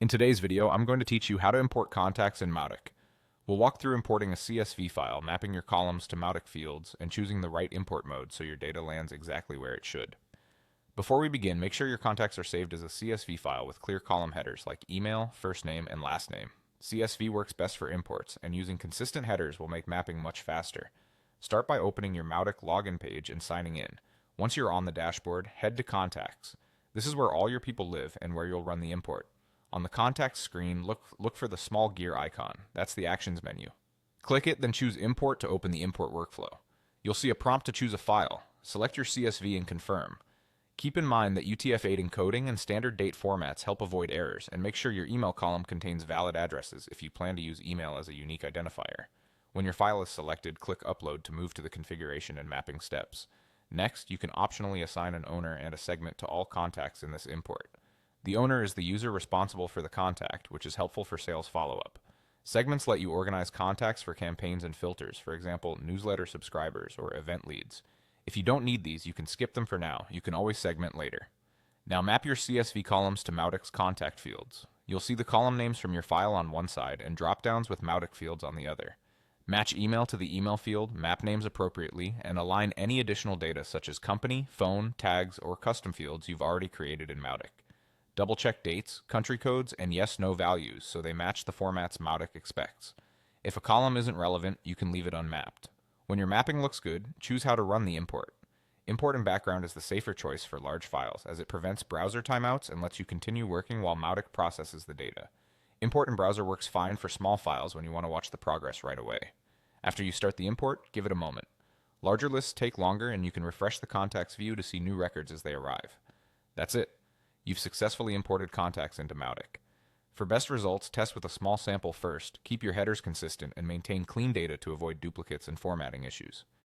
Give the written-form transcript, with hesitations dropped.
In today's video, I'm going to teach you how to import contacts in Mautic. We'll walk through importing a CSV file, mapping your columns to Mautic fields, and choosing the right import mode so your data lands exactly where it should. Before we begin, make sure your contacts are saved as a CSV file with clear column headers like email, first name, and last name. CSV works best for imports, and using consistent headers will make mapping much faster. Start by opening your Mautic login page and signing in. Once you're on the dashboard, head to Contacts. This is where all your people live and where you'll run the import. On the Contacts screen, look for the small gear icon. That's the Actions menu. Click it, then choose Import to open the import workflow. You'll see a prompt to choose a file. Select your CSV and confirm. Keep in mind that UTF-8 encoding and standard date formats help avoid errors, and make sure your email column contains valid addresses if you plan to use email as a unique identifier. When your file is selected, click Upload to move to the configuration and mapping steps. Next, you can optionally assign an owner and a segment to all contacts in this import. The owner is the user responsible for the contact, which is helpful for sales follow-up. Segments let you organize contacts for campaigns and filters, for example, newsletter subscribers or event leads. If you don't need these, you can skip them for now. You can always segment later. Now map your CSV columns to Mautic's contact fields. You'll see the column names from your file on one side and drop-downs with Mautic fields on the other. Match email to the email field, map names appropriately, and align any additional data such as company, phone, tags, or custom fields you've already created in Mautic. Double-check dates, country codes, and yes/no values so they match the formats Mautic expects. If a column isn't relevant, you can leave it unmapped. When your mapping looks good, choose how to run the import. Import in background is the safer choice for large files, as it prevents browser timeouts and lets you continue working while Mautic processes the data. Import in browser works fine for small files when you want to watch the progress right away. After you start the import, give it a moment. Larger lists take longer, and you can refresh the contacts view to see new records as they arrive. That's it. You've successfully imported contacts into Mautic. For best results, test with a small sample first, keep your headers consistent, and maintain clean data to avoid duplicates and formatting issues.